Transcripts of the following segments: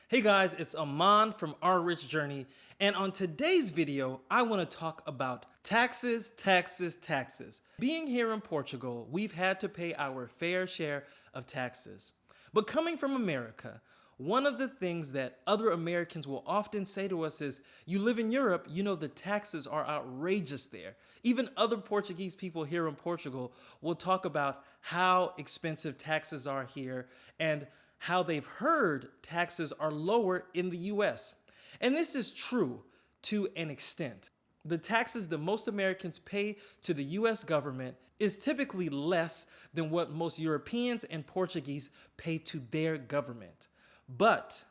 Hey guys, it's Aman from Our Rich Journey, and on today's video, I want to talk about taxes, taxes, taxes. Being here in Portugal, we've had to pay our fair share of taxes. But coming from America, one of the things that other Americans will often say to us is, you live in Europe, you know the taxes are outrageous there. Even other Portuguese people here in Portugal will talk about how expensive taxes are here and how they've heard taxes are lower in the US. And this is true to an extent. The taxes that most Americans pay to the US government is typically less than what most Europeans and Portuguese pay to their government. But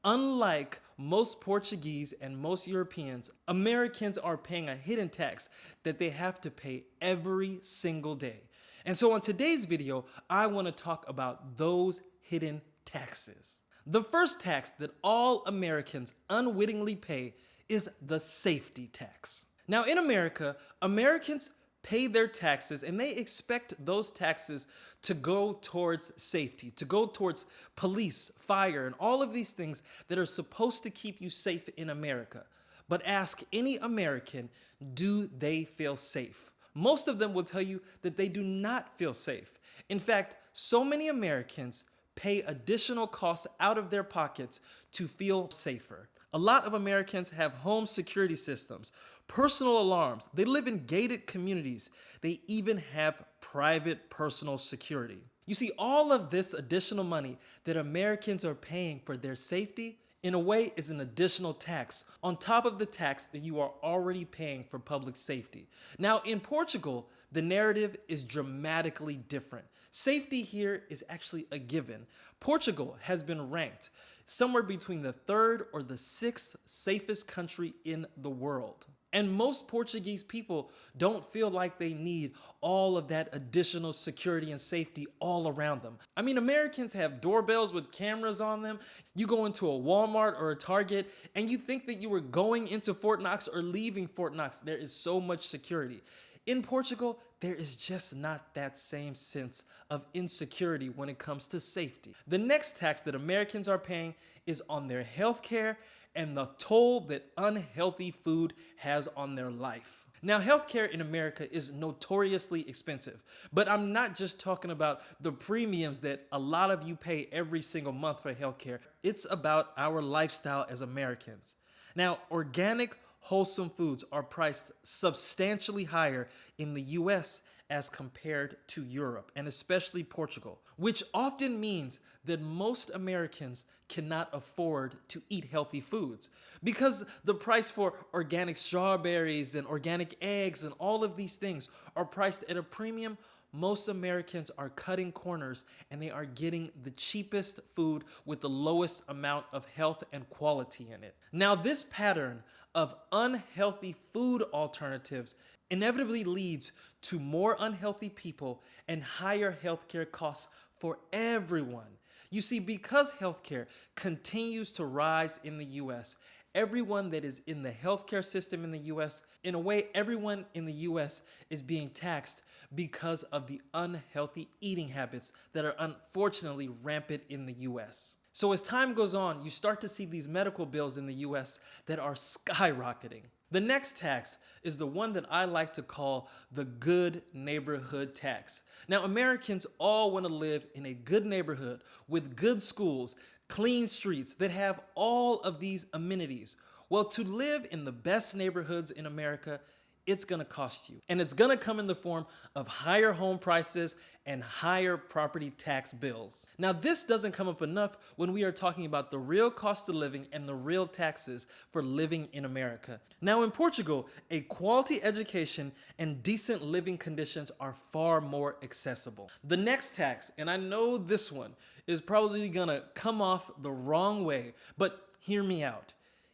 unlike most Portuguese and most Europeans, Americans are paying a hidden tax that they have to pay every single day. And so on today's video, I want to talk about those hidden taxes. The first tax that all Americans unwittingly pay is the safety tax. Now in America, Americans pay their taxes and they expect those taxes to go towards safety, to go towards police, fire, and all of these things that are supposed to keep you safe in America. But ask any American, do they feel safe? Most of them will tell you that they do not feel safe. In fact, so many Americans pay additional costs out of their pockets to feel safer. A lot of Americans have home security systems, personal alarms. They live in gated communities. They even have private personal security. You see, all of this additional money that Americans are paying for their safety, in a way, is an additional tax on top of the tax that you are already paying for public safety. Now, in Portugal, the narrative is dramatically different. Safety here is actually a given. Portugal has been ranked somewhere between the third or the sixth safest country in the world. And most Portuguese people don't feel like they need all of that additional security and safety all around them. I mean, Americans have doorbells with cameras on them. You go into a Walmart or a Target and you think that you were going into Fort Knox or leaving Fort Knox. There is so much security. In Portugal, there is just not that same sense of insecurity when it comes to safety. The next tax that Americans are paying is on their health care and the toll that unhealthy food has on their life. Now, healthcare in America is notoriously expensive, but I'm not just talking about the premiums that a lot of you pay every single month for healthcare. It's about our lifestyle as Americans. Now, organic, wholesome foods are priced substantially higher in the US as compared to Europe, and especially Portugal, which often means that most Americans cannot afford to eat healthy foods. Because the price for organic strawberries and organic eggs and all of these things are priced at a premium, most Americans are cutting corners and they are getting the cheapest food with the lowest amount of health and quality in it. Now, this pattern of unhealthy food alternatives inevitably leads to more unhealthy people and higher healthcare costs for everyone. You see, because healthcare continues to rise in the US, everyone that is in the healthcare system in the US, in a way, everyone in the US is being taxed because of the unhealthy eating habits that are unfortunately rampant in the US. So as time goes on, you start to see these medical bills in the US that are skyrocketing. The next tax is the one that I like to call the good neighborhood tax. Now, Americans all want to live in a good neighborhood with good schools, clean streets that have all of these amenities. Well, to live in the best neighborhoods in America, it's gonna cost you. And it's gonna come in the form of higher home prices and higher property tax bills. Now, this doesn't come up enough when we are talking about the real cost of living and the real taxes for living in America. Now, in Portugal, a quality education and decent living conditions are far more accessible. The next tax, and I know this one is probably gonna come off the wrong way, but hear me out.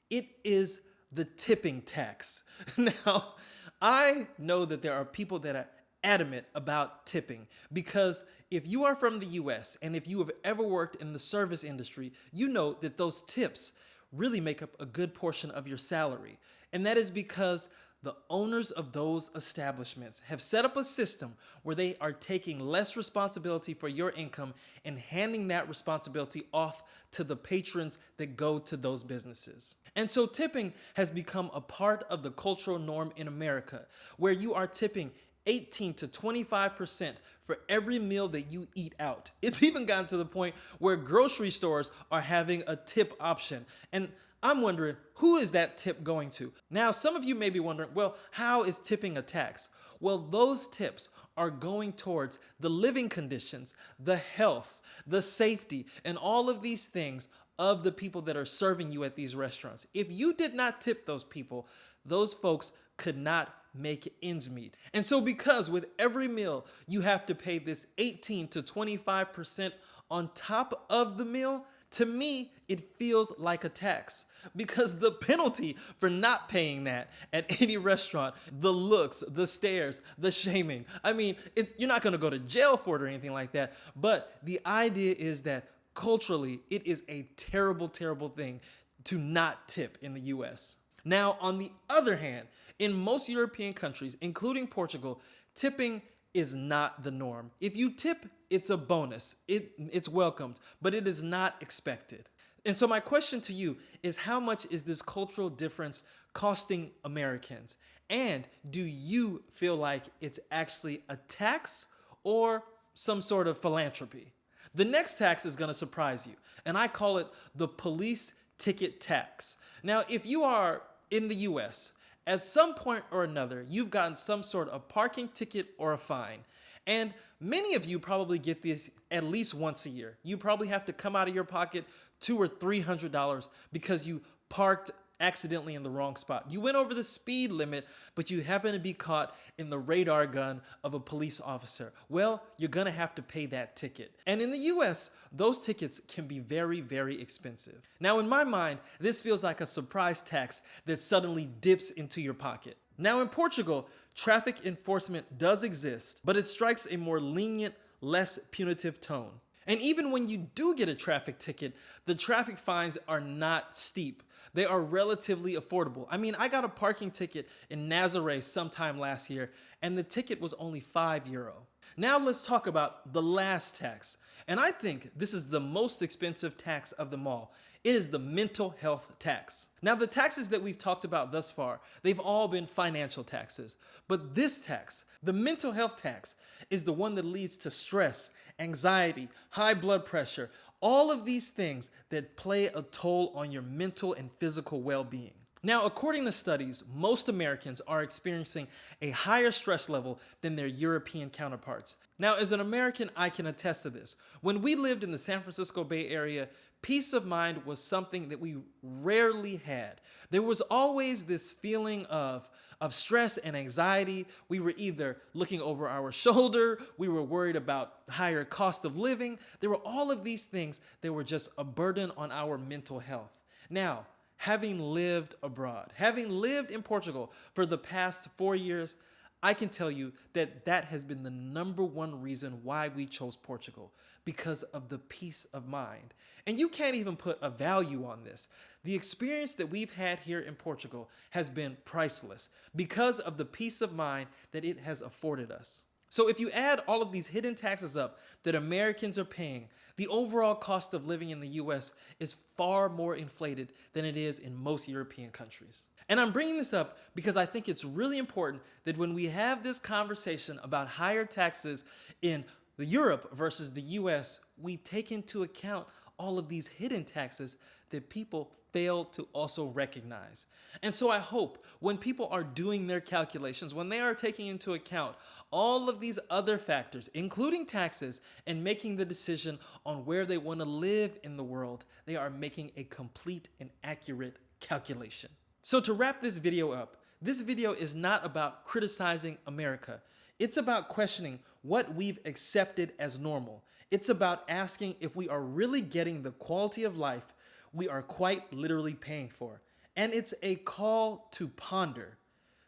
It is the tipping tax. Now, I know that there are people that are adamant about tipping because if you are from the US and if you have ever worked in the service industry, you know that those tips really make up a good portion of your salary. And that is because the owners of those establishments have set up a system where they are taking less responsibility for your income and handing that responsibility off to the patrons that go to those businesses. And so tipping has become a part of the cultural norm in America, where you are tipping 18 to 25% for every meal that you eat out. It's even gotten to the point where grocery stores are having a tip option. And I'm wondering, who is that tip going to? Now, some of you may be wondering, well, how is tipping a tax? Well, those tips are going towards the living conditions, the health, the safety, and all of these things of the people that are serving you at these restaurants. If you did not tip those people, those folks could not make ends meet. And so because with every meal you have to pay this 18 to 25% on top of the meal, to me, it feels like a tax, because the penalty for not paying that at any restaurant, the looks, the stares, the shaming, I mean, you're not gonna go to jail for it or anything like that, but the idea is that culturally, it is a terrible, terrible thing to not tip in the US. Now, on the other hand, in most European countries, including Portugal, tipping is not the norm. If you tip, it's a bonus. It's welcomed, but it is not expected. And so my question to you is, how much is this cultural difference costing Americans? And do you feel like it's actually a tax or some sort of philanthropy? The next tax is going to surprise you, and I call it the police ticket tax. Now, if you are in the US, at some point or another, you've gotten some sort of parking ticket or a fine. And many of you probably get this at least once a year. You probably have to come out of your pocket $200 or $300 because you parked accidentally in the wrong spot. You went over the speed limit, but you happen to be caught in the radar gun of a police officer. Well, you're gonna have to pay that ticket. And in the US, those tickets can be very, very expensive. Now, in my mind, this feels like a surprise tax that suddenly dips into your pocket. Now, in Portugal, traffic enforcement does exist, but it strikes a more lenient, less punitive tone. And even when you do get a traffic ticket, the traffic fines are not steep. They are relatively affordable. I mean, I got a parking ticket in Nazaré sometime last year, and the ticket was only €5. Now let's talk about the last tax. And I think this is the most expensive tax of them all. It is the mental health tax. Now, the taxes that we've talked about thus far, they've all been financial taxes. But this tax, the mental health tax, is the one that leads to stress, anxiety, high blood pressure, all of these things that play a toll on your mental and physical well-being. Now, according to studies, most Americans are experiencing a higher stress level than their European counterparts. Now, as an American, I can attest to this. When we lived in the San Francisco Bay Area, peace of mind was something that we rarely had. There was always this feeling of stress and anxiety. We were either looking over our shoulder, we were worried about higher cost of living. There were all of these things that were just a burden on our mental health. Now, having lived abroad, having lived in Portugal for the past 4 years, I can tell you that that has been the number one reason why we chose Portugal, because of the peace of mind. And you can't even put a value on this. The experience that we've had here in Portugal has been priceless because of the peace of mind that it has afforded us. So if you add all of these hidden taxes up that Americans are paying, the overall cost of living in the US is far more inflated than it is in most European countries. And I'm bringing this up because I think it's really important that when we have this conversation about higher taxes in Europe versus the US, we take into account all of these hidden taxes that people fail to also recognize. And so I hope when people are doing their calculations, when they are taking into account all of these other factors, including taxes, and making the decision on where they want to live in the world, they are making a complete and accurate calculation. So to wrap this video up, this video is not about criticizing America. It's about questioning what we've accepted as normal. It's about asking if we are really getting the quality of life we are quite literally paying for. And it's a call to ponder.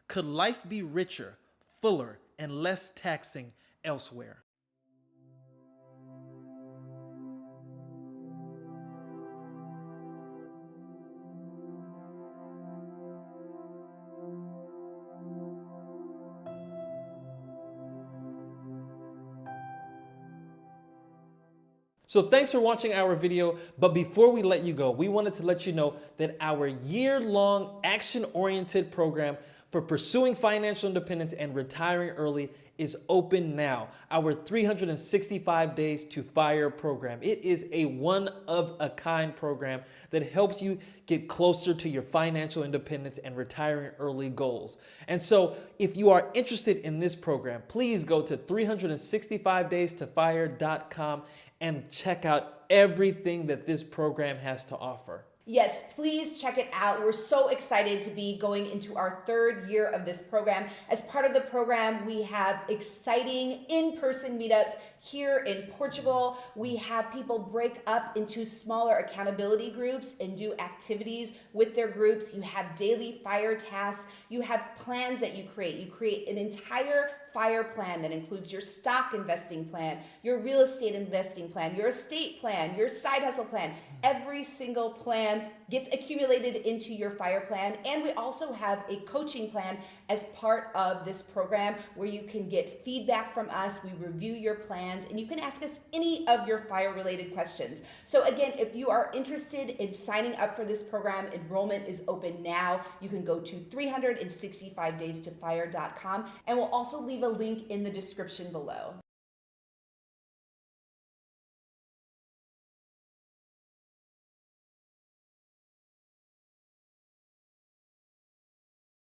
Could life be richer, fuller, and less taxing elsewhere? So thanks for watching our video, but before we let you go, we wanted to let you know that our year-long action-oriented program for pursuing financial independence and retiring early is open now. Our 365 Days to FIRE program. It is a one-of-a-kind program that helps you get closer to your financial independence and retiring early goals. And so if you are interested in this program, please go to 365daystofire.com and check out everything that this program has to offer. Yes, please check it out. We're so excited to be going into our third year of this program. As part of the program, we have exciting in-person meetups here in Portugal. We have people break up into smaller accountability groups and do activities with their groups. You have daily FIRE tasks. You have plans that you create. You create an entire FIRE plan that includes your stock investing plan, your real estate investing plan, your estate plan, your side hustle plan. Every single plan gets accumulated into your FIRE plan. And we also have a coaching plan as part of this program where you can get feedback from us. We review your plans and you can ask us any of your FIRE related questions. So again, if you are interested in signing up for this program, enrollment is open now. You can go to 365daystofire.com and we'll also leave a link in the description below.